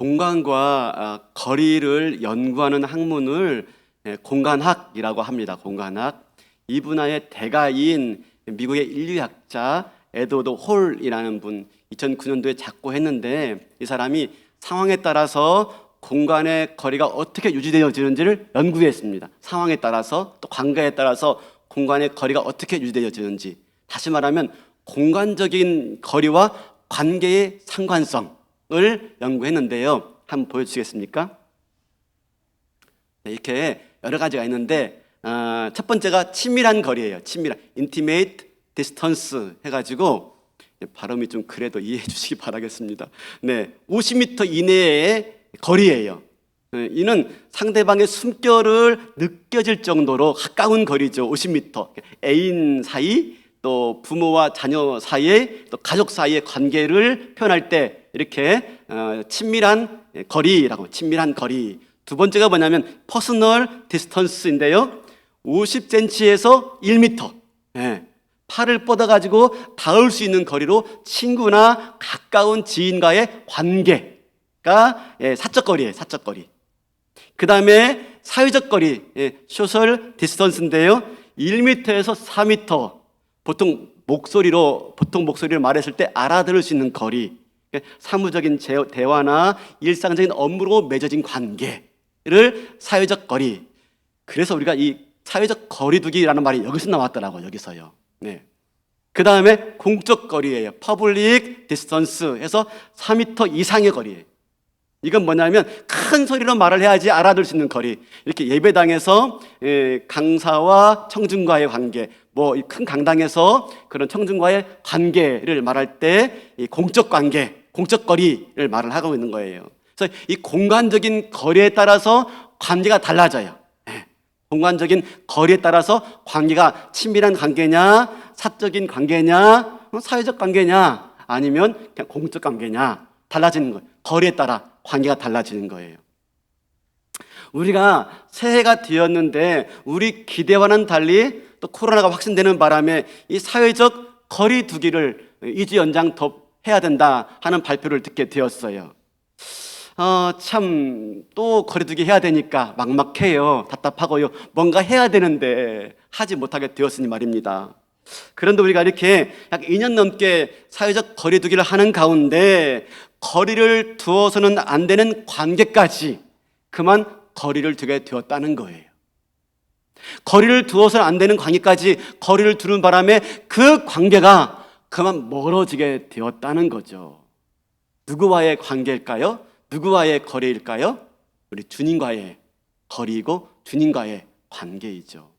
공간과 거리를 연구하는 학문을 공간학이라고 합니다. 공간학. 이 분야의 대가인 미국의 인류학자 에드워드 홀이라는 분 2009년도에 작고했는데, 이 사람이 상황에 따라서 공간의 거리가 어떻게 유지되어지는지를 연구했습니다. 상황에 따라서, 또 관계에 따라서 공간의 거리가 어떻게 유지되어지는지, 다시 말하면 공간적인 거리와 관계의 상관성을 연구했는데요. 한번 보여주시겠습니까? 이렇게 여러 가지가 있는데, 첫 번째가 친밀한 거리예요. 친밀한, intimate distance 해가지고, 발음이 좀 그래도 이해해 주시기 바라겠습니다. 50m 이내의 거리예요. 이는 상대방의 숨결을 느껴질 정도로 가까운 거리죠. 50m. 애인 사이, 또 부모와 자녀 사이에, 또 가족 사이의 관계를 표현할 때 이렇게 친밀한 거리라고, 친밀한 거리. 두 번째가 뭐냐면 퍼스널 디스턴스인데요. 50cm에서 1m. 팔을 뻗어가지고 닿을 수 있는 거리로 친구나 가까운 지인과의 관계가 사적 거리예요. 사적 거리. 그 다음에 사회적 거리, 소셜 디스턴스인데요. 1m에서 4m. 보통 목소리로 말했을 때 알아들을 수 있는 거리. 사무적인 대화나 일상적인 업무로 맺어진 관계를 사회적 거리. 그래서 우리가 이 사회적 거리두기라는 말이 여기서 나왔더라고요. 여기서요. 그 다음에 공적 거리예요. 퍼블릭 디스턴스 해서 4m 이상의 거리예요. 이건 뭐냐면 큰 소리로 말을 해야지 알아들 수 있는 거리. 이렇게 예배당에서 강사와 청중과의 관계, 뭐 큰 강당에서 그런 청중과의 관계를 말할 때 이 공적 관계, 공적 거리를 말을 하고 있는 거예요. 그래서 이 공간적인 거리에 따라서 관계가 달라져요. 공간적인 거리에 따라서 관계가 친밀한 관계냐, 사적인 관계냐, 사회적 관계냐, 아니면 그냥 공적 관계냐, 달라지는 거예요. 거리에 따라 관계가 달라지는 거예요. 우리가 새해가 되었는데 우리 기대와는 달리 또 코로나가 확산되는 바람에 이 사회적 거리 두기를 2주 연장 더 해야 된다 하는 발표를 듣게 되었어요. 참 또 거리두기 해야 되니까 막막해요. 답답하고요. 뭔가 해야 되는데 하지 못하게 되었으니 말입니다. 그런데 우리가 이렇게 약 2년 넘게 사회적 거리두기를 하는 가운데 거리를 두어서는 안 되는 관계까지 그만 거리를 두게 되었다는 거예요. 거리를 두어서는 안 되는 관계까지 거리를 두는 바람에 그 관계가 그만 멀어지게 되었다는 거죠. 누구와의 관계일까요? 누구와의 거리일까요? 우리 주님과의 거리이고 주님과의 관계이죠.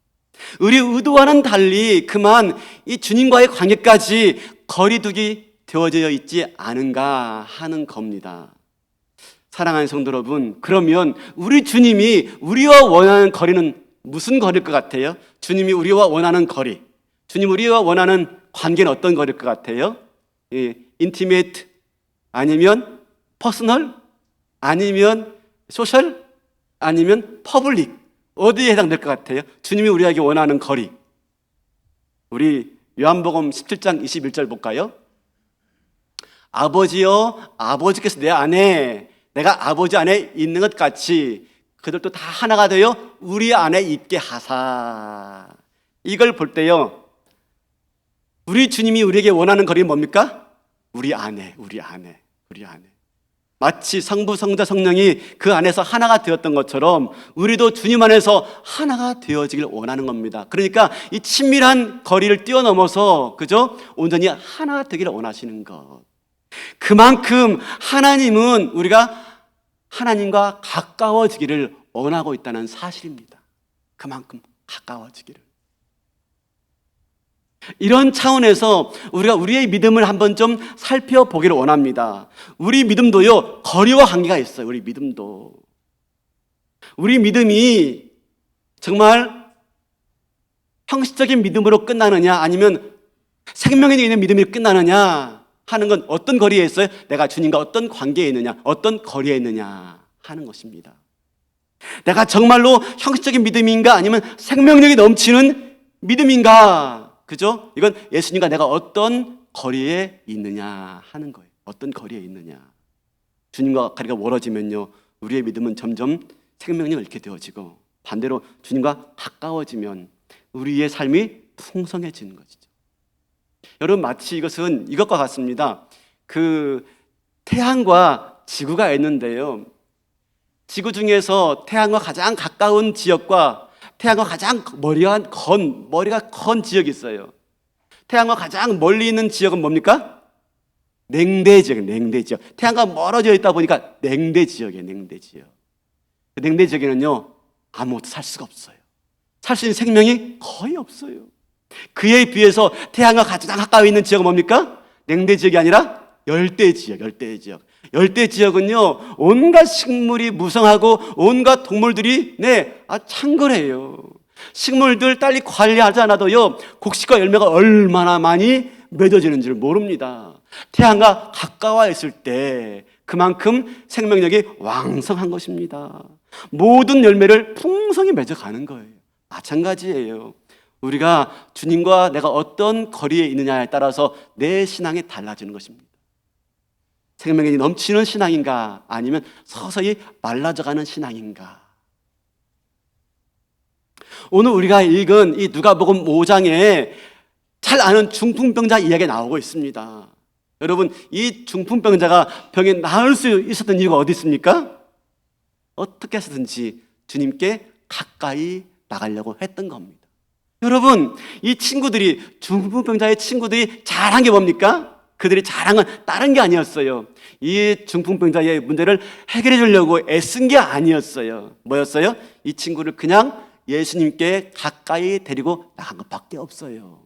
우리 의도와는 달리 그만 이 주님과의 관계까지 거리두기 되어져 있지 않은가 하는 겁니다. 사랑하는 성도 여러분, 그러면 우리 주님이 우리와 원하는 거리는 무슨 거리일 것 같아요? 주님이 우리와 원하는 거리, 주님 우리와 원하는 관계는 어떤 거리일 것 같아요? 인티메이트 아니면 퍼스널 아니면 소셜 아니면 퍼블릭, 어디에 해당될 것 같아요? 주님이 우리에게 원하는 거리. 우리 요한복음 17장 21절 볼까요? 아버지여, 아버지께서 내 안에, 내가 아버지 안에 있는 것 같이 그들도 다 하나가 되어 우리 안에 있게 하사. 이걸 볼 때요, 우리 주님이 우리에게 원하는 거리는 뭡니까? 우리 안에. 마치 성부, 성자, 성령이 그 안에서 하나가 되었던 것처럼 우리도 주님 안에서 하나가 되어지길 원하는 겁니다. 그러니까 이 친밀한 거리를 뛰어넘어서, 그죠? 온전히 하나 되기를 원하시는 것. 그만큼 하나님은 우리가 하나님과 가까워지기를 원하고 있다는 사실입니다. 그만큼 가까워지기를. 이런 차원에서 우리가 우리의 믿음을 한번 좀 살펴보기를 원합니다. 우리 믿음도요, 거리와 관계가 있어요. 우리 믿음도. 우리 믿음이 정말 형식적인 믿음으로 끝나느냐, 아니면 생명에 있는 믿음이 끝나느냐 하는 건 어떤 거리에 있어요? 내가 주님과 어떤 관계에 있느냐, 어떤 거리에 있느냐 하는 것입니다. 내가 정말로 형식적인 믿음인가, 아니면 생명력이 넘치는 믿음인가? 그죠? 이건 예수님과 내가 어떤 거리에 있느냐 하는 거예요. 어떤 거리에 있느냐. 주님과 거리가 멀어지면요, 우리의 믿음은 점점 생명력을 잃게 되어지고, 반대로 주님과 가까워지면 우리의 삶이 풍성해지는 것이죠. 여러분, 마치 이것은 이것과 같습니다. 그 태양과 지구가 있는데요, 지구 중에서 태양과 가장 가까운 지역과 태양과 가장 머리가 컨 지역이 있어요. 태양과 가장 멀리 있는 지역은 뭡니까? 냉대 지역. 태양과 멀어져 있다 보니까 냉대 지역이에요. 냉대 지역. 그 냉대 지역에는요, 아무것도 살 수가 없어요. 살 수 있는 생명이 거의 없어요. 그에 비해서 태양과 가장 가까이 있는 지역은 뭡니까? 냉대 지역이 아니라 열대 지역. 열대 지역은요, 온갖 식물이 무성하고 온갖 동물들이 창궐해요. 식물들 빨리 관리하지 않아도요, 곡식과 열매가 얼마나 많이 맺어지는지를 모릅니다. 태양과 가까워 있을 때 그만큼 생명력이 왕성한 것입니다. 모든 열매를 풍성히 맺어가는 거예요. 마찬가지예요. 우리가 주님과 내가 어떤 거리에 있느냐에 따라서 내 신앙이 달라지는 것입니다. 생명력이 넘치는 신앙인가, 아니면 서서히 말라져가는 신앙인가. 오늘 우리가 읽은 이 누가복음 5장에 잘 아는 중풍병자 이야기가 나오고 있습니다. 여러분, 이 중풍병자가 병에 나을 수 있었던 이유가 어디 있습니까? 어떻게 해서든지 주님께 가까이 나가려고 했던 겁니다. 여러분, 이 친구들이, 중풍병자의 친구들이 잘한 게 뭡니까? 그들이 잘한 건 다른 게 아니었어요. 이 중풍병자의 문제를 해결해 주려고 애쓴 게 아니었어요. 뭐였어요? 이 친구를 그냥 예수님께 가까이 데리고 나간 것밖에 없어요.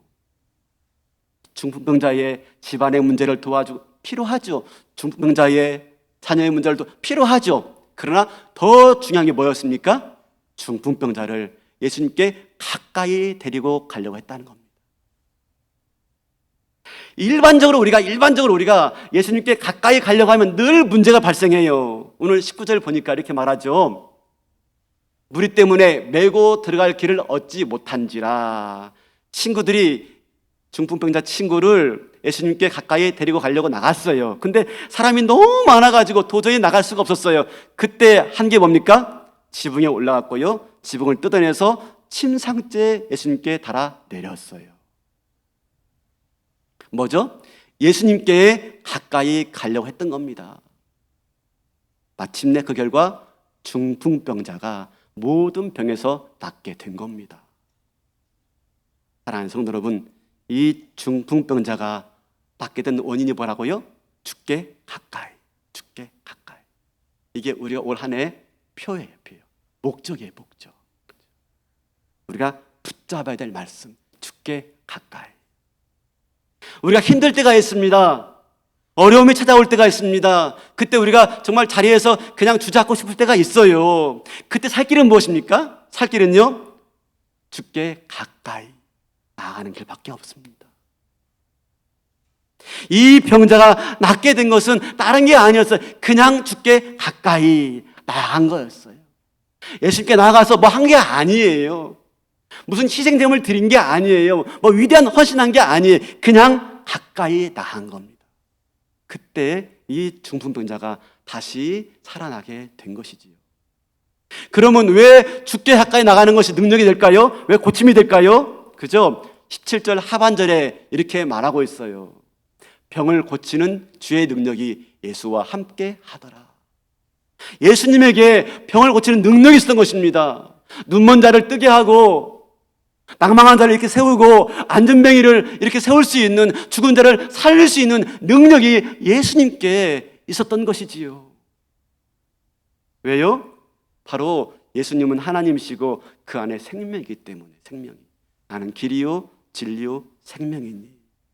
중풍병자의 집안의 문제를 도와주고 필요하죠. 중풍병자의 자녀의 문제를 필요하죠. 그러나 더 중요한 게 뭐였습니까? 중풍병자를 예수님께 가까이 데리고 가려고 했다는 겁니다. 일반적으로 우리가 예수님께 가까이 가려고 하면 늘 문제가 발생해요. 오늘 19절 보니까 이렇게 말하죠. 무리 때문에 메고 들어갈 길을 얻지 못한지라. 친구들이 중풍병자 친구를 예수님께 가까이 데리고 가려고 나갔어요. 근데 사람이 너무 많아가지고 도저히 나갈 수가 없었어요. 그때 한 게 뭡니까? 지붕에 올라갔고요, 지붕을 뜯어내서 침상째 예수님께 달아 내렸어요. 뭐죠? 예수님께 가까이 가려고 했던 겁니다. 마침내 그 결과 중풍병자가 모든 병에서 낫게 된 겁니다. 사랑하는 성도 여러분, 이 중풍병자가 낫게 된 원인이 뭐라고요? 주께 가까이. 이게 우리가 올 한 해 표예요. 목적이에요. 목적. 우리가 붙잡아야 될 말씀, 주께 가까이. 우리가 힘들 때가 있습니다. 어려움이 찾아올 때가 있습니다. 그때 우리가 정말 자리에서 그냥 주저앉고 싶을 때가 있어요. 그때 살 길은 무엇입니까? 살 길은요, 주께 가까이 나아가는 길밖에 없습니다. 이 병자가 낫게 된 것은 다른 게 아니었어요. 그냥 주께 가까이 나아간 거였어요. 예수님께 나아가서 뭐 한 게 아니에요. 무슨 희생됨을 드린 게 아니에요. 뭐 위대한 헌신한 게 아니에요. 그냥 가까이 나아간 겁니다. 그때 이 중풍병자가 다시 살아나게 된 것이지요. 그러면 왜 주께 가까이 나가는 것이 능력이 될까요? 왜 고침이 될까요? 그죠? 17절 하반절에 이렇게 말하고 있어요. 병을 고치는 주의 능력이 예수와 함께 하더라. 예수님에게 병을 고치는 능력이 있었던 것입니다. 눈먼 자를 뜨게 하고, 낭망한 자를 이렇게 세우고, 안전뱅이를 이렇게 세울 수 있는, 죽은 자를 살릴 수 있는 능력이 예수님께 있었던 것이지요. 왜요? 바로 예수님은 하나님이시고 그 안에 생명이기 때문에. 생명이. 나는 길이요 진리요 생명이니.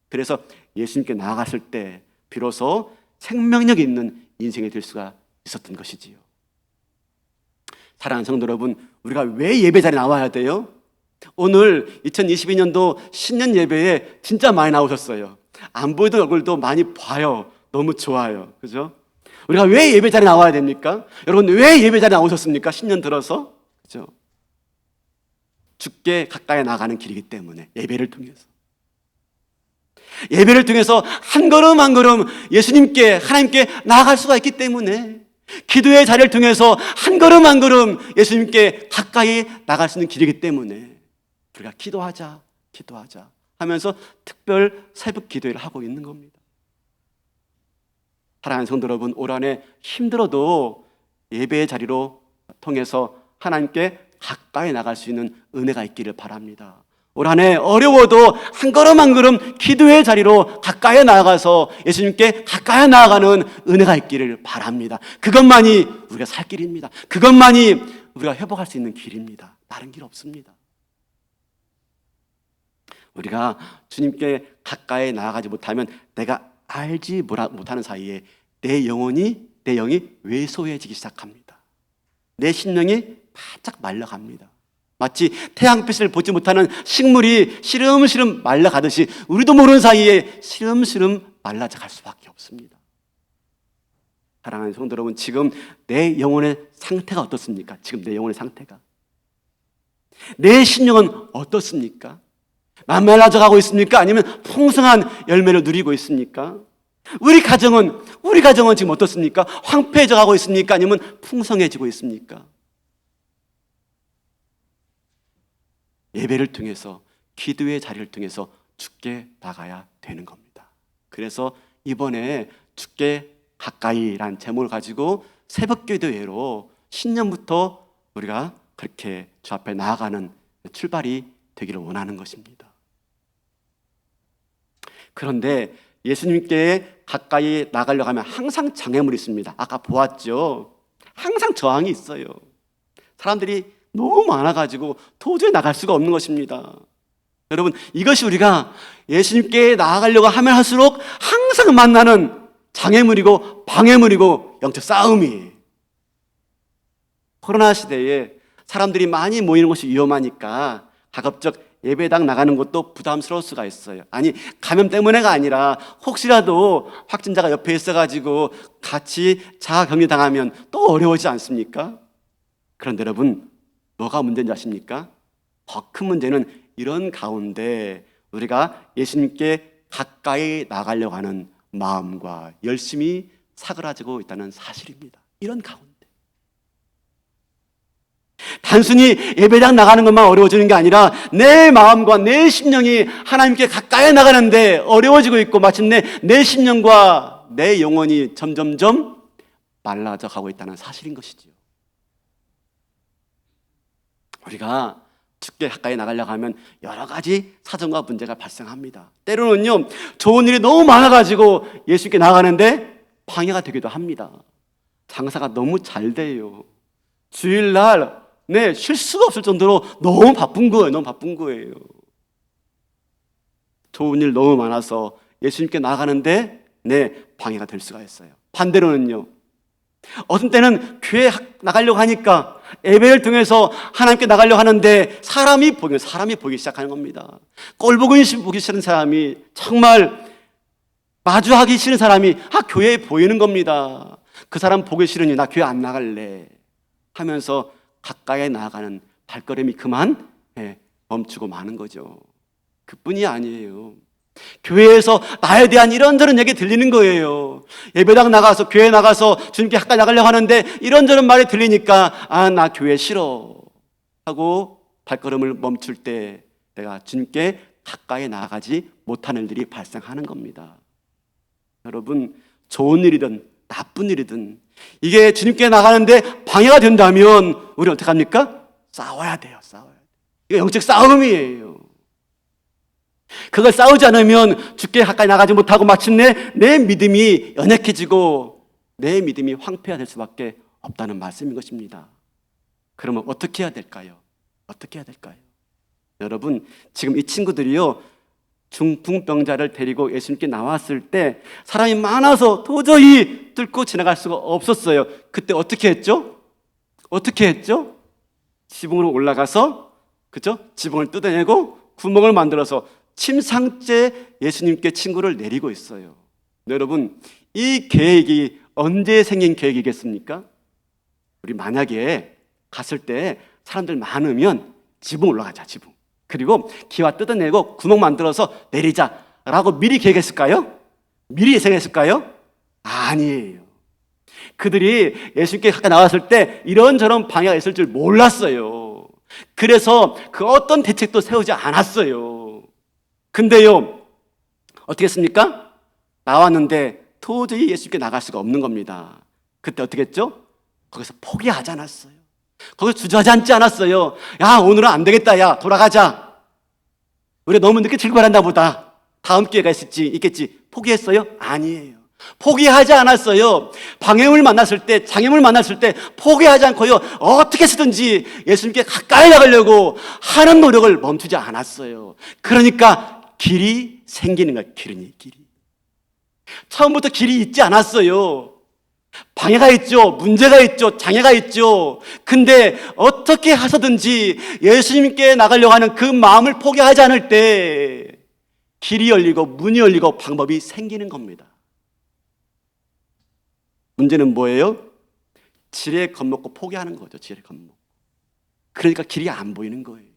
그래서 예수님께 나아갔을 때 비로소 생명력이 있는 인생이 될 수가 있었던 것이지요. 사랑하는 성도 여러분, 우리가 왜 예배 자리에 나와야 돼요? 오늘 2022년도 신년 예배에 진짜 많이 나오셨어요. 안 보이던 얼굴도 많이 봐요. 너무 좋아요. 그죠? 우리가 왜 예배 자리에 나와야 됩니까? 여러분, 왜 예배 자리에 나오셨습니까? 신년 들어서. 그죠? 주께 가까이 나가는 길이기 때문에, 예배를 통해서. 예배를 통해서 한 걸음 한 걸음 예수님께, 하나님께 나아갈 수가 있기 때문에, 기도의 자리를 통해서 한 걸음 한 걸음 예수님께 가까이 나갈 수 있는 길이기 때문에 우리가 기도하자 하면서 특별 새벽 기도회를 하고 있는 겁니다. 사랑하는 성도 여러분, 올 한 해 힘들어도 예배의 자리로 통해서 하나님께 가까이 나갈 수 있는 은혜가 있기를 바랍니다. 올 한 해 어려워도 한 걸음 한 걸음 기도의 자리로 가까이 나아가서 예수님께 가까이 나아가는 은혜가 있기를 바랍니다. 그것만이 우리가 살 길입니다. 그것만이 우리가 회복할 수 있는 길입니다. 다른 길 없습니다. 우리가 주님께 가까이 나아가지 못하면 내가 알지 못하는 사이에 내 영이 왜소해지기 시작합니다. 내 심령이 바짝 말라갑니다. 마치 태양빛을 보지 못하는 식물이 시름시름 말라가듯이 우리도 모르는 사이에 시름시름 말라져갈 수밖에 없습니다. 사랑하는 성도 여러분, 지금 내 영혼의 상태가 어떻습니까? 지금 내 영혼의 상태가, 내 심령은 어떻습니까? 말라져 가고 있습니까? 아니면 풍성한 열매를 누리고 있습니까? 우리 가정은 지금 어떻습니까? 황폐해져 가고 있습니까? 아니면 풍성해지고 있습니까? 예배를 통해서, 기도의 자리를 통해서 주께 나가야 되는 겁니다. 그래서 이번에 주께 가까이란 제목을 가지고 새벽 기도회로 신년부터 우리가 그렇게 주 앞에 나아가는 출발이 되기를 원하는 것입니다. 그런데 예수님께 가까이 나가려고 하면 항상 장애물이 있습니다. 아까 보았죠? 항상 저항이 있어요. 사람들이 너무 많아가지고 도저히 나갈 수가 없는 것입니다. 여러분, 이것이 우리가 예수님께 나아가려고 하면 할수록 항상 만나는 장애물이고 방해물이고 영적 싸움이에요. 코로나 시대에 사람들이 많이 모이는 것이 위험하니까 가급적 예배당 나가는 것도 부담스러울 수가 있어요. 아니, 감염 때문에가 아니라 혹시라도 확진자가 옆에 있어가지고 같이 자가격리 당하면 또 어려워지지 않습니까? 그런데 여러분, 뭐가 문제인지 아십니까? 더 큰 문제는 이런 가운데 우리가 예수님께 가까이 나가려고 하는 마음과 열심이 사그라지고 있다는 사실입니다. 이런 가운데 단순히 예배당 나가는 것만 어려워지는 게 아니라 내 마음과 내 심령이 하나님께 가까이 나가는데 어려워지고 있고, 마침내 내 심령과 내 영혼이 점점점 말라져 가고 있다는 사실인 것이지요. 우리가 주께 가까이 나가려고 하면 여러 가지 사정과 문제가 발생합니다. 때로는요, 좋은 일이 너무 많아가지고 예수께 나가는데 방해가 되기도 합니다. 장사가 너무 잘 돼요. 주일날 쉴 수가 없을 정도로 너무 바쁜 거예요. 좋은 일 너무 많아서 예수님께 나가는데 방해가 될 수가 있어요. 반대로는요, 어떤 때는 교회 나가려고 하니까 예배를 통해서 하나님께 나가려고 하는데 사람이 보기 시작하는 겁니다. 꼴보기 싫은 사람이, 정말 마주하기 싫은 사람이 교회에 보이는 겁니다. 그 사람 보기 싫으니 나 교회 안 나갈래 하면서 가까이 나아가는 발걸음이 그만 멈추고 마는 거죠. 그뿐이 아니에요. 교회에서 나에 대한 이런저런 얘기 들리는 거예요. 예배당 나가서, 교회 나가서 주님께 가까이 나가려고 하는데 이런저런 말이 들리니까 나 교회 싫어 하고 발걸음을 멈출 때 내가 주님께 가까이 나아가지 못하는 일이 발생하는 겁니다. 여러분, 좋은 일이든 나쁜 일이든 이게 주님께 나가는데 방해가 된다면 우리는 어떻게 합니까? 싸워야 돼요. 이거 영적 싸움이에요. 그걸 싸우지 않으면 주께 가까이 나가지 못하고 마침내 내 믿음이 연약해지고 내 믿음이 황폐화될 수밖에 없다는 말씀인 것입니다. 그러면 어떻게 해야 될까요? 여러분, 지금 이 친구들이요, 중풍병자를 데리고 예수님께 나왔을 때 사람이 많아서 도저히 뚫고 지나갈 수가 없었어요. 그때 어떻게 했죠? 지붕으로 올라가서, 지붕을 뜯어내고 구멍을 만들어서 침상째 예수님께 친구를 내리고 있어요. 여러분, 이 계획이 언제 생긴 계획이겠습니까? 우리 만약에 갔을 때 사람들 많으면 지붕 올라가자, 지붕. 그리고 기와 뜯어내고 구멍 만들어서 내리자 라고 미리 계획했을까요? 미리 예상했을까요? 아니에요. 그들이 예수님께 가까이 나왔을 때 이런저런 방해가 있을 줄 몰랐어요. 그래서 그 어떤 대책도 세우지 않았어요. 근데요, 어떻게 했습니까? 나왔는데 도저히 예수님께 나갈 수가 없는 겁니다. 그때 어떻게 했죠? 거기서 포기하지 않았어요. 거기서 주저하지 않았어요. 야, 오늘은 안 되겠다. 야, 돌아가자. 우리 너무 늦게 출발한다 보다. 다음 기회가 있겠지. 포기했어요? 아니에요. 포기하지 않았어요. 방해물 만났을 때, 장애물 만났을 때 포기하지 않고요, 어떻게 해서든지 예수님께 가까이 나가려고 하는 노력을 멈추지 않았어요. 그러니까 길이 생기는 거예요. 길이. 처음부터 길이 있지 않았어요. 방해가 있죠. 문제가 있죠. 장애가 있죠. 근데 어떻게 해서든지 예수님께 나가려고 하는 그 마음을 포기하지 않을 때 길이 열리고 문이 열리고 방법이 생기는 겁니다. 문제는 뭐예요? 지레 겁먹고 포기하는 거죠. 지레 겁먹고. 그러니까 길이 안 보이는 거예요.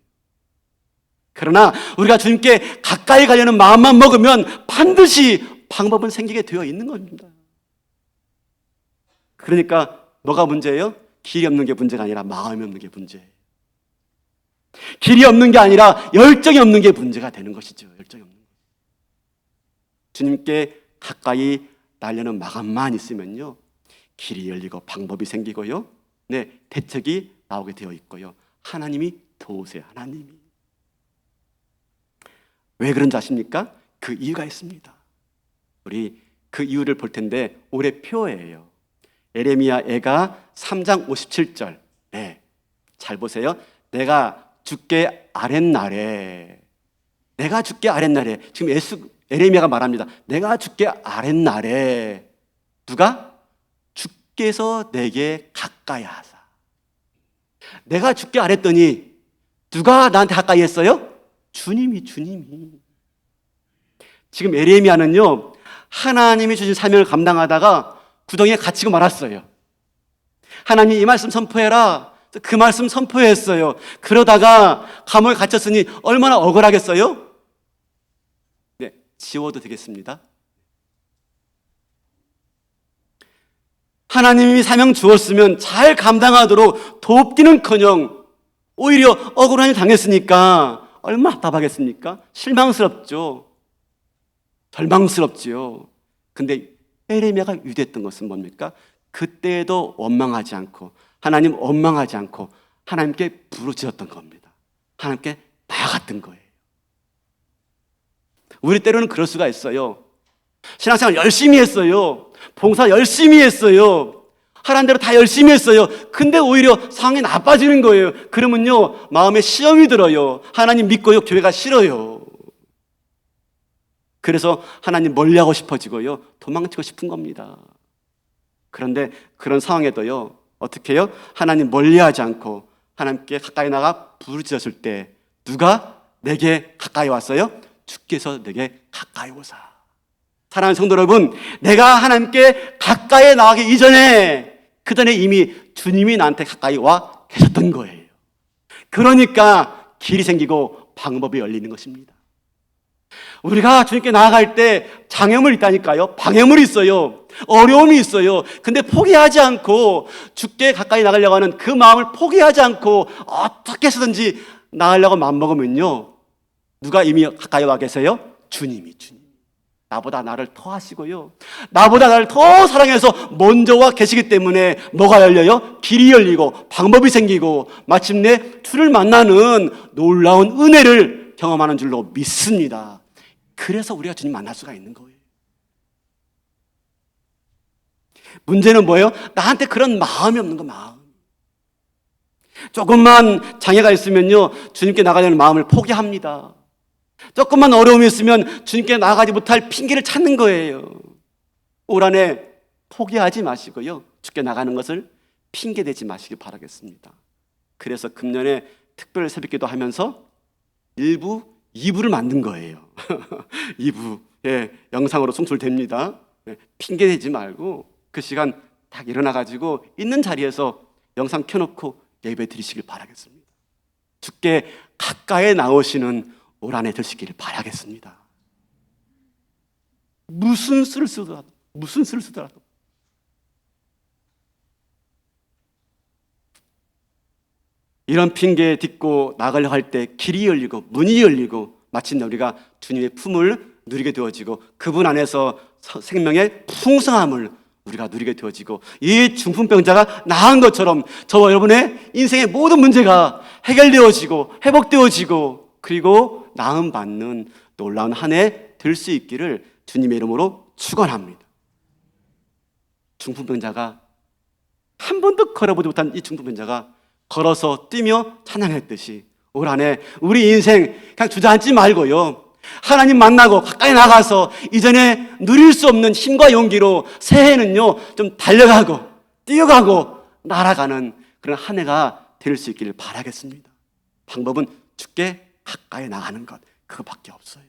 그러나 우리가 주님께 가까이 가려는 마음만 먹으면 반드시 방법은 생기게 되어 있는 겁니다. 그러니까 뭐가 문제예요? 길이 없는 게 문제가 아니라 마음이 없는 게 문제예요. 길이 없는 게 아니라 열정이 없는 게 문제가 되는 것이죠. 열정이 없는 것. 주님께 가까이 나려는 마음만 있으면요, 길이 열리고 방법이 생기고요, 네, 대책이 나오게 되어 있고요. 하나님이 도우세요. 하나님이. 왜 그런지 아십니까? 그 이유가 있습니다. 우리 그 이유를 볼 텐데 올해 표예요. 에레미야 애가 3장 57절. 네, 잘 보세요. 내가 주께 아랫날에, 내가 주께 아랫날에, 지금 에레미야가 말합니다. 내가 주께 아랫날에, 누가? 주께서 내게 가까이 하사. 내가 주께 아랬더니 누가 나한테 가까이 했어요? 주님이. 지금 에레미야는요, 하나님이 주신 사명을 감당하다가 구덩이에 갇히고 말았어요. 하나님 이 말씀 선포해라. 그 말씀 선포했어요. 그러다가 감옥에 갇혔으니 얼마나 억울하겠어요? 네, 지워도 되겠습니다. 하나님이 사명 주었으면 잘 감당하도록 돕기는커녕 오히려 억울한 일 당했으니까 얼마나 답답하겠습니까? 실망스럽죠. 절망스럽지요. 근데 에레미야가 유대했던 것은 뭡니까? 그때에도 원망하지 않고, 하나님 원망하지 않고 하나님께 부르짖었던 겁니다. 하나님께 나아갔던 거예요. 우리 때로는 그럴 수가 있어요. 신앙생활 열심히 했어요. 봉사 열심히 했어요. 하라는 대로 다 열심히 했어요. 근데 오히려 상황이 나빠지는 거예요. 그러면요, 마음에 시험이 들어요. 하나님 믿고요, 교회가 싫어요. 그래서 하나님 멀리하고 싶어지고요, 도망치고 싶은 겁니다. 그런데 그런 상황에도요, 어떻게 해요? 하나님 멀리하지 않고 하나님께 가까이 나가 부르짖었을 때 누가 내게 가까이 왔어요? 주께서 내게 가까이 오사. 사랑하는 성도 여러분, 내가 하나님께 가까이 나가기 이전에 그 전에 이미 주님이 나한테 가까이 와 계셨던 거예요. 그러니까 길이 생기고 방법이 열리는 것입니다. 우리가 주님께 나아갈 때 장애물이 있다니까요. 방해물이 있어요. 어려움이 있어요. 근데 포기하지 않고 주께 가까이 나가려고 하는 그 마음을 포기하지 않고 어떻게 해서든지 나가려고 마음먹으면요, 누가 이미 가까이 와 계세요? 주님이. 나보다 나를 더 하시고요, 나보다 나를 더 사랑해서 먼저 와 계시기 때문에 뭐가 열려요? 길이 열리고 방법이 생기고 마침내 주를 만나는 놀라운 은혜를 경험하는 줄로 믿습니다. 그래서 우리가 주님 만날 수가 있는 거예요. 문제는 뭐예요? 나한테 그런 마음이 없는 거, 마음. 조금만 장애가 있으면요, 주님께 나가려는 마음을 포기합니다. 조금만 어려움이 있으면 주님께 나가지 못할 핑계를 찾는 거예요. 올 한해 포기하지 마시고요, 주께 나가는 것을 핑계대지 마시길 바라겠습니다. 그래서 금년에 특별 새벽기도 하면서 2부를 만든 거예요. 2부, 예, 영상으로 송출됩니다. 예, 핑계대지 말고 그 시간 딱 일어나가지고 있는 자리에서 영상 켜놓고 예배 드리시길 바라겠습니다. 주께 가까이 나오시는 올 한해 되시기를 바라겠습니다. 무슨 수를 쓰더라도 이런 핑계 딛고 나가려 할 때 길이 열리고 문이 열리고 마침내 우리가 주님의 품을 누리게 되어지고 그분 안에서 생명의 풍성함을 우리가 누리게 되어지고 이 중풍병자가 나은 것처럼 저와 여러분의 인생의 모든 문제가 해결되어지고 회복되어지고 그리고 나음받는 놀라운 한 해 될 수 있기를 주님의 이름으로 축원합니다. 중풍병자가 한 번도 걸어보지 못한 이 중풍병자가 걸어서 뛰며 찬양했듯이 올 한 해 우리 인생 그냥 주저앉지 말고요, 하나님 만나고 가까이 나가서 이전에 누릴 수 없는 힘과 용기로 새해는요 좀 달려가고 뛰어가고 날아가는 그런 한 해가 될 수 있기를 바라겠습니다. 방법은 주께 가까이 나가는 것, 그거밖에 없어요.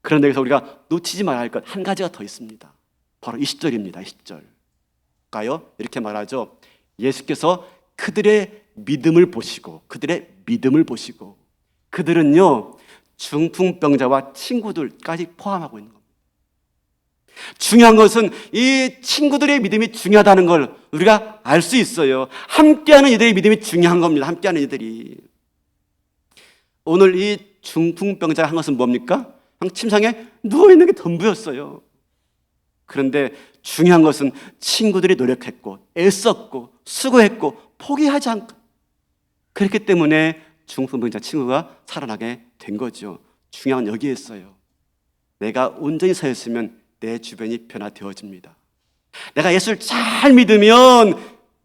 그런데 여기서 우리가 놓치지 말아야 할 것 한 가지가 더 있습니다. 바로 20절입니다. 20절 가요? 이렇게 말하죠. 예수께서 그들의 믿음을 보시고 그들은요 중풍병자와 친구들까지 포함하고 있는 겁니다. 중요한 것은 이 친구들의 믿음이 중요하다는 걸 우리가 알 수 있어요. 함께하는 이들의 믿음이 중요한 겁니다. 함께하는 이들이. 오늘 이 중풍병자가 한 것은 뭡니까? 그냥 침상에 누워있는 게 전부였어요. 그런데 중요한 것은 친구들이 노력했고 애썼고 수고했고 포기하지 않고 그렇기 때문에 중풍병자 친구가 살아나게 된 거죠. 중요한 건 여기에 있어요. 내가 온전히 서 있으면 내 주변이 변화되어집니다. 내가 예수를 잘 믿으면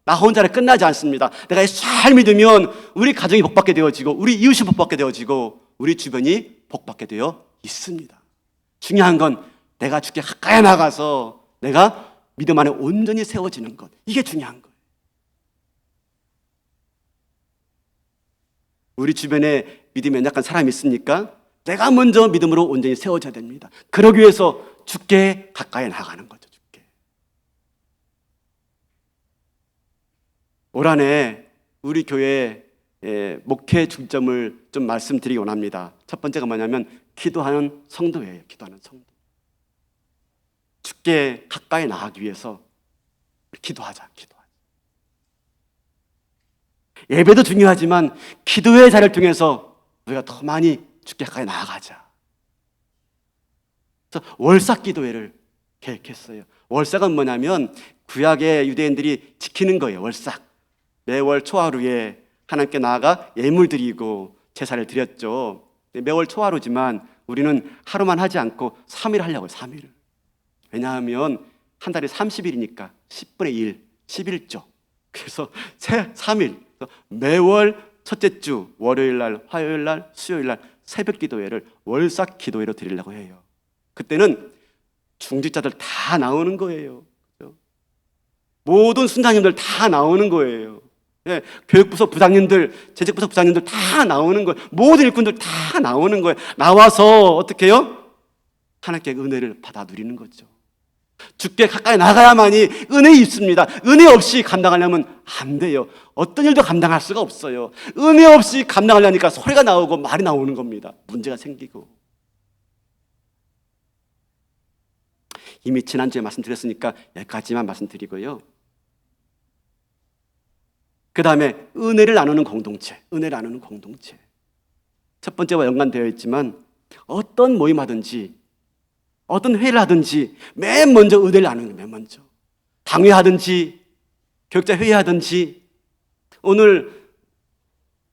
나 혼자로 끝나지 않습니다. 내가 예수 잘 믿으면 우리 가정이 복받게 되어지고 우리 이웃이 복받게 되어지고 우리 주변이 복받게 되어 있습니다. 중요한 건 내가 주께 가까이 나가서 내가 믿음 안에 온전히 세워지는 것, 이게 중요한 거예요. 우리 주변에 믿음이 연약한 사람이 있습니까? 내가 먼저 믿음으로 온전히 세워져야 됩니다. 그러기 위해서 주께 가까이 나가는 거죠. 주께. 올 한 해 우리 교회의 목회 중점을 좀 말씀드리기 원합니다. 첫 번째가 뭐냐면 기도하는 성도예요. 기도하는 성도. 주께 가까이 나가기 위해서 기도하자. 예배도 중요하지만 기도의 자리를 통해서 우리가 더 많이 주께 가까이 나아가자. 그래서 월삭 기도회를 계획했어요. 월삭은 뭐냐면 구약의 유대인들이 지키는 거예요. 월삭. 매월 초하루에 하나님께 나아가 예물 드리고 제사를 드렸죠. 매월 초하루지만 우리는 하루만 하지 않고 3일 하려고요. 3일을. 왜냐하면 한 달에 30일이니까 10분의 1, 11조. 그래서 3일. 매월 첫째 주 월요일 날, 화요일 날, 수요일 날 새벽 기도회를 월삭 기도회로 드리려고 해요. 그때는 중직자들 다 나오는 거예요. 모든 순장님들 다 나오는 거예요. 예, 교육부서 부장님들, 재직부서 부장님들 다 나오는 거예요. 모든 일꾼들 다 나오는 거예요. 나와서 어떻게 해요? 하나님께 은혜를 받아 누리는 거죠. 주께 가까이 나가야만이 은혜 있습니다. 은혜 없이 감당하려면 안 돼요. 어떤 일도 감당할 수가 없어요. 은혜 없이 감당하려니까 소리가 나오고 말이 나오는 겁니다. 문제가 생기고. 이미 지난주에 말씀드렸으니까 여기까지만 말씀드리고요. 그 다음에 은혜를 나누는 공동체. 첫 번째와 연관되어 있지만 어떤 모임하든지 어떤 회의를 하든지 맨 먼저 은혜를 나누는 거예요. 맨 먼저. 당회하든지 교육자 회의하든지. 오늘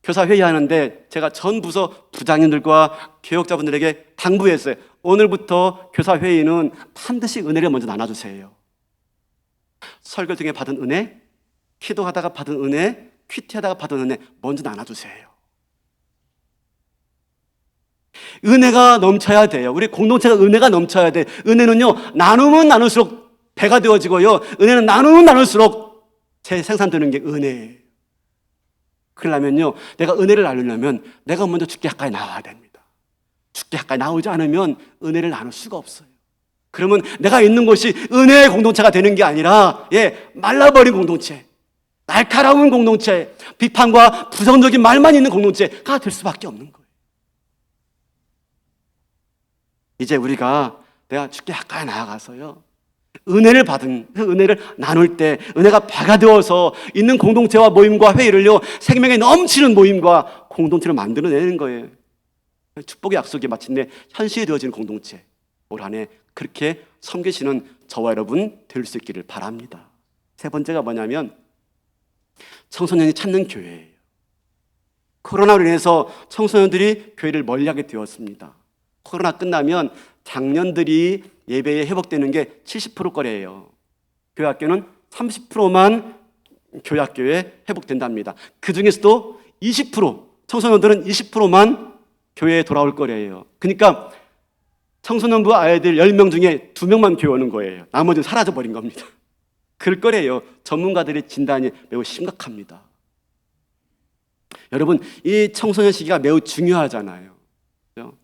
교사 회의하는데 제가 전 부서 부장님들과 교육자분들에게 당부했어요. 오늘부터 교사 회의는 반드시 은혜를 먼저 나눠주세요. 설교 중에 받은 은혜, 기도하다가 받은 은혜, 큐티하다가 받은 은혜 먼저 나눠주세요. 은혜가 넘쳐야 돼요. 우리 공동체가 은혜가 넘쳐야 돼. 은혜는요 나누면 나눌수록 배가 되어지고요, 은혜는 나누면 나눌수록 재생산되는 게 은혜예요. 그러려면요 내가 은혜를 나누려면 내가 먼저 주께 가까이 나와야 됩니다. 주께 가까이 나오지 않으면 은혜를 나눌 수가 없어요. 그러면 내가 있는 곳이 은혜의 공동체가 되는 게 아니라 말라버린 공동체, 날카로운 공동체, 비판과 부정적인 말만 있는 공동체가 될 수밖에 없는 거예요. 이제 우리가 내가 주께 가까이 나아가서요, 은혜를 받은 그 은혜를 나눌 때 은혜가 배가 되어서 있는 공동체와 모임과 회의를요, 생명에 넘치는 모임과 공동체를 만들어내는 거예요. 축복의 약속이 마침내 현실이 되어지는 공동체, 올 한 해 그렇게 섬기시는 저와 여러분 될 수 있기를 바랍니다. 세 번째가 뭐냐면 청소년이 찾는 교회예요. 코로나로 인해서 청소년들이 교회를 멀리하게 되었습니다. 코로나 끝나면 장년들이 예배에 회복되는 게 70%거래예요. 교회 학교는 30%만 교회 학교에 회복된답니다. 그 중에서도 20%, 청소년들은 20%만 교회에 돌아올 거래요. 그러니까 청소년부 아이들 10명 중에 2명만 교회 오는 거예요. 나머지는 사라져버린 겁니다. 그럴 거래요. 전문가들의 진단이 매우 심각합니다. 여러분, 이 청소년 시기가 매우 중요하잖아요. 그렇죠?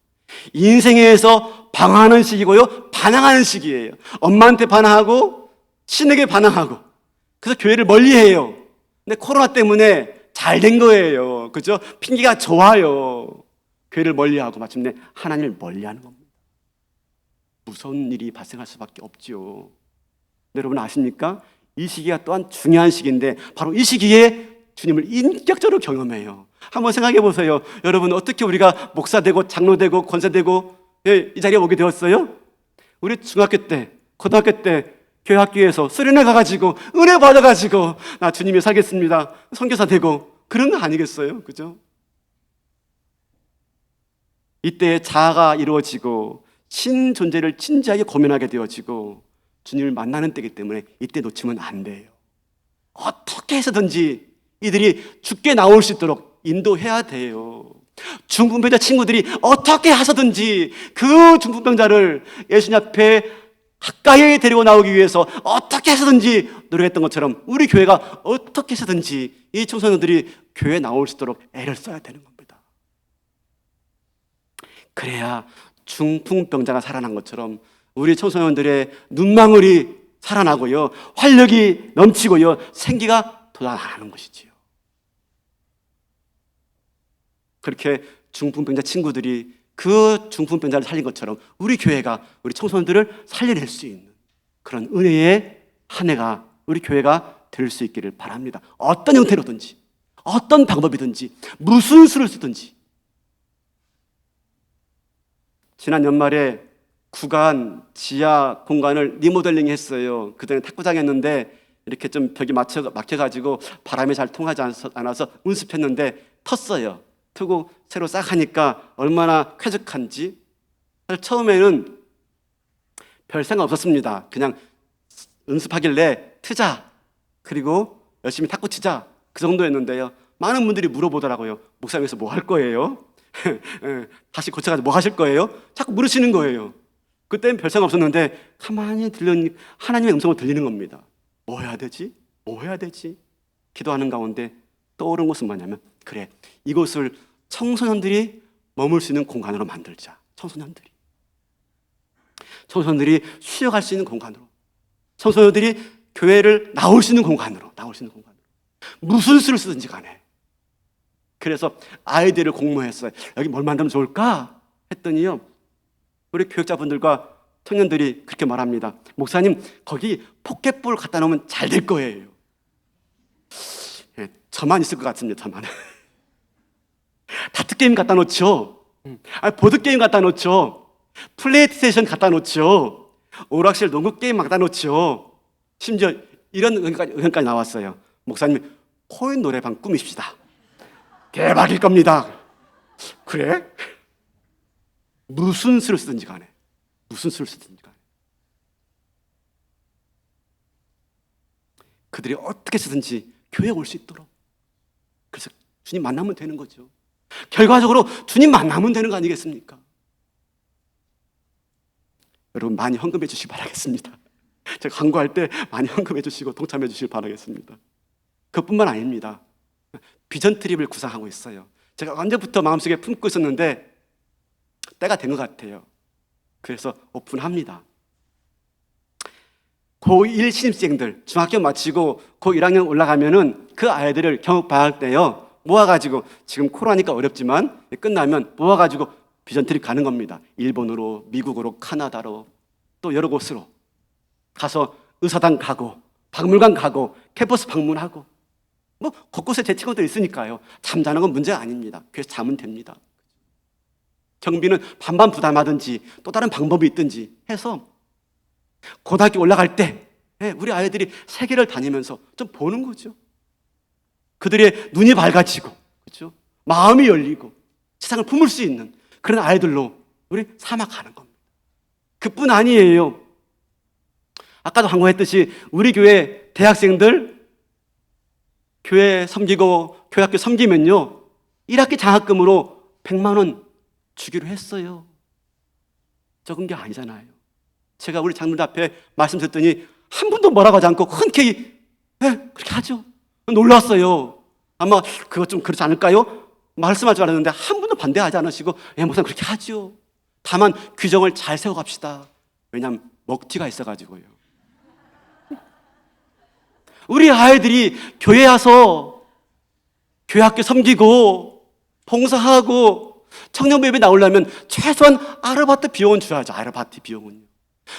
인생에서 방황하는 시기고요, 반항하는 시기예요. 엄마한테 반항하고 신에게 반항하고, 그래서 교회를 멀리해요. 근데 코로나 때문에 잘 된 거예요. 그죠? 핑계가 좋아요. 교회를 멀리하고 마침내 하나님을 멀리하는 겁니다. 무서운 일이 발생할 수밖에 없죠. 여러분 아십니까? 이 시기가 또한 중요한 시기인데 바로 이 시기에 주님을 인격적으로 경험해요. 한번 생각해 보세요. 여러분, 어떻게 우리가 목사 되고 장로 되고 권사 되고 이 자리에 오게 되었어요? 우리 중학교 때, 고등학교 때 교회 학교에서 수련회 가가지고 은혜 받아가지고 나 주님이 살겠습니다, 선교사 되고 그런 거 아니겠어요? 그죠? 이때 자아가 이루어지고 신 존재를 진지하게 고민하게 되어지고 주님을 만나는 때이기 때문에 이때 놓치면 안 돼요. 어떻게 해서든지 이들이 죽게 나올 수 있도록 인도해야 돼요. 중풍병자 친구들이 어떻게 해서든지 그 중풍병자를 예수님 앞에 가까이 데리고 나오기 위해서 어떻게 해서든지 노력했던 것처럼 우리 교회가 어떻게 해서든지 이 청소년들이 교회에 나올 수 있도록 애를 써야 되는 겁니다. 그래야 중풍병자가 살아난 것처럼 우리 청소년들의 눈망울이 살아나고요, 활력이 넘치고요, 생기가 돋아나는 것이지요. 그렇게 중풍병자 친구들이 그 중풍병자를 살린 것처럼 우리 교회가 우리 청소년들을 살려낼 수 있는 그런 은혜의 한 해가 우리 교회가 될 수 있기를 바랍니다. 어떤 형태로든지, 어떤 방법이든지, 무슨 수를 쓰든지. 지난 연말에 구간 지하 공간을 리모델링 했어요. 그전에 탁구장 했는데 이렇게 좀 벽이 막혀가지고 바람이 잘 통하지 않아서 운습했는데 텄어요. 트고 새로 싹 하니까 얼마나 쾌적한지. 사실 처음에는 별 생각 없었습니다. 그냥 연습하길래 트자, 그리고 열심히 탁구 치자, 그 정도였는데요. 많은 분들이 물어보더라고요. 목사님께서 뭐 할 거예요? 다시 고쳐가지고 뭐 하실 거예요? 자꾸 물으시는 거예요. 그때는 별 생각 없었는데 가만히 들리는 하나님의 음성을 들리는 겁니다. 뭐 해야 되지? 뭐 해야 되지? 기도하는 가운데 떠오른 것은 뭐냐면, 그래, 이곳을 청소년들이 머물 수 있는 공간으로 만들자. 청소년들이 쉬어갈 수 있는 공간으로, 청소년들이 교회를 나올 수 있는 공간으로, 무슨 수를 쓰든지 간에. 그래서 아이디어를 공모했어요. 여기 뭘 만들면 좋을까? 했더니요, 우리 교육자분들과 청년들이 그렇게 말합니다. 목사님, 거기 포켓볼 갖다 놓으면 잘 될 거예요. 예, 저만 있을 것 같습니다. 저만. 다트게임 갖다 놓죠. 보드게임 갖다 놓죠. 플레이스테이션 갖다 놓죠. 오락실 농구 게임 갖다 놓죠. 심지어 이런 의견까지 나왔어요. 목사님, 코인 노래방 꾸미십시다. 대박일 겁니다. 그래? 무슨 수를 쓰든지 간에, 그들이 어떻게 쓰든지 교회에 올 수 있도록. 그래서 주님 만나면 되는 거죠. 결과적으로 주님 만나면 되는 거 아니겠습니까? 여러분, 많이 헌금해 주시기 바라겠습니다. 제가 광고할 때 많이 헌금해 주시고 동참해 주시기 바라겠습니다. 그뿐만 아닙니다. 비전 트립을 구상하고 있어요. 제가 언제부터 마음속에 품고 있었는데 때가 된 것 같아요. 그래서 오픈합니다. 고1 신입생들, 중학교 마치고 고1학년 올라가면은 그 아이들을 경업방학 때요 모아가지고, 지금 코로나니까 어렵지만 끝나면 모아가지고 비전 트립 가는 겁니다. 일본으로, 미국으로, 카나다로, 또 여러 곳으로 가서 의사당 가고 박물관 가고 캠퍼스 방문하고 뭐 곳곳에 제 친구들 있으니까요. 잠자는 건 문제가 아닙니다. 그래서 자면 됩니다. 경비는 반반 부담하든지 또 다른 방법이 있든지 해서 고등학교 올라갈 때 우리 아이들이 세계를 다니면서 좀 보는 거죠. 그들의 눈이 밝아지고, 그렇죠? 마음이 열리고 세상을 품을 수 있는 그런 아이들로 우리 삼아가는 겁니다. 그뿐 아니에요. 아까도 항고했듯이 우리 교회 대학생들 교회 섬기고 교회학교 섬기면요 1학기 장학금으로 100만 원 주기로 했어요. 적은 게 아니잖아요. 제가 우리 장로들 앞에 말씀드렸더니 한 분도 뭐라고 하지 않고 흔쾌히 그렇게 하죠. 놀랐어요. 아마 그거 좀 그렇지 않을까요? 말씀할 줄 알았는데 한 분도 반대하지 않으시고 목사님 그렇게 하죠. 다만 규정을 잘 세워갑시다. 왜냐하면 먹튀가 있어가지고요. 우리 아이들이 교회 와서 교회학교 섬기고 봉사하고 청년부 예배 나오려면 최소한 아르바이트 비용은 줘야죠. 아르바이트 비용은요.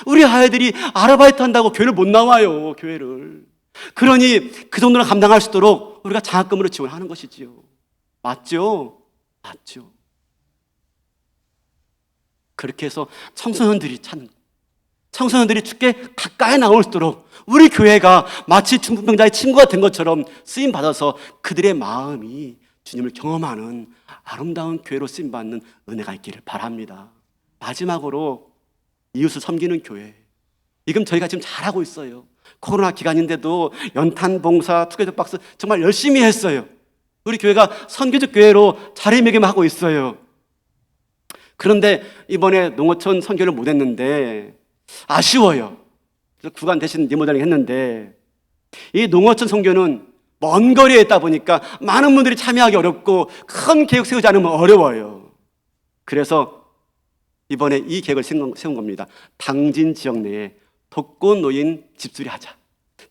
우리 아이들이 아르바이트 한다고 교회를 못 나와요. 교회를. 그러니 그 정도는 감당할 수 있도록 우리가 장학금으로 지원하는 것이지요. 맞죠? 맞죠. 그렇게 해서 청소년들이 주께 가까이 나올 수 있도록 우리 교회가 마치 중풍병자의 친구가 된 것처럼 쓰임받아서 그들의 마음이 주님을 경험하는 아름다운 교회로 쓰임받는 은혜가 있기를 바랍니다. 마지막으로 이웃을 섬기는 교회. 지금 저희가 지금 잘하고 있어요. 코로나 기간인데도 연탄 봉사, 투게더 박스 정말 열심히 했어요. 우리 교회가 선교적 교회로 자리매김하고 있어요. 그런데 이번에 농어촌 선교를 못 했는데 아쉬워요. 그래서 구간 대신 리모델링 했는데 이 농어촌 선교는 먼 거리에 있다 보니까 많은 분들이 참여하기 어렵고 큰 계획 세우지 않으면 어려워요. 그래서 이번에 이 계획을 세운 겁니다. 당진 지역 내에 독거노인 집수리 하자.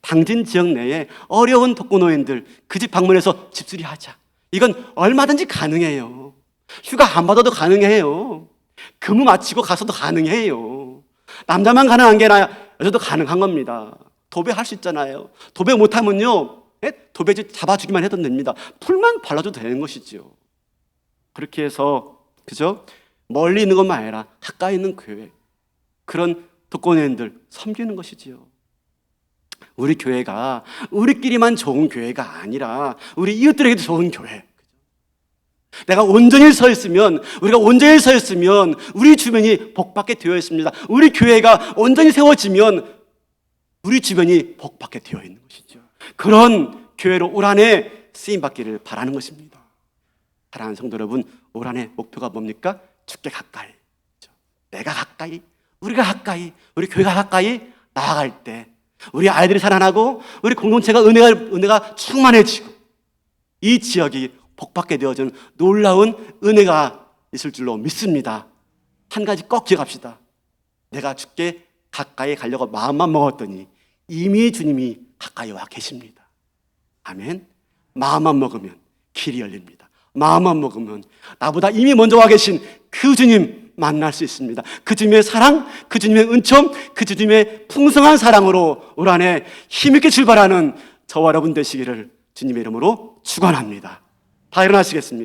당진 지역 내에 어려운 독거노인들 그 집 방문해서 집수리 하자. 이건 얼마든지 가능해요. 휴가 안 받아도 가능해요. 근무 마치고 가서도 가능해요. 남자만 가능한 게 아니라 여자도 가능한 겁니다. 도배할 수 있잖아요. 도배 못하면요 도배지 잡아주기만 해도 됩니다. 풀만 발라줘도 되는 것이죠. 그렇게 해서 그죠? 멀리 있는 것만 아니라 가까이 있는 교회 그런 독거노인들 섬기는 것이지요. 우리 교회가 우리끼리만 좋은 교회가 아니라 우리 이웃들에게도 좋은 교회. 내가 온전히 서 있으면 우리가 온전히 서 있으면 우리 주변이 복받게 되어 있습니다. 우리 교회가 온전히 세워지면 우리 주변이 복받게 되어 있는 것이죠. 그런 교회로 올 한 해 쓰임받기를 바라는 것입니다. 사랑하는 성도 여러분, 올 한 해 목표가 뭡니까? 주께 가까이, 내가 가까이, 우리가 가까이, 우리 교회가 가까이 나아갈 때 우리 아이들이 살아나고 우리 공동체가 은혜가 충만해지고 이 지역이 복받게 되어지는 놀라운 은혜가 있을 줄로 믿습니다. 한 가지 꼭 기억합시다. 내가 주께 가까이 가려고 마음만 먹었더니 이미 주님이 가까이 와 계십니다. 아멘. 마음만 먹으면 길이 열립니다. 마음만 먹으면 나보다 이미 먼저 와 계신 그 주님 만날 수 있습니다. 그 주님의 사랑, 그 주님의 은총, 그 주님의 풍성한 사랑으로 올 한 해 힘있게 출발하는 저와 여러분 되시기를 주님의 이름으로 축원합니다. 다 일어나시겠습니다.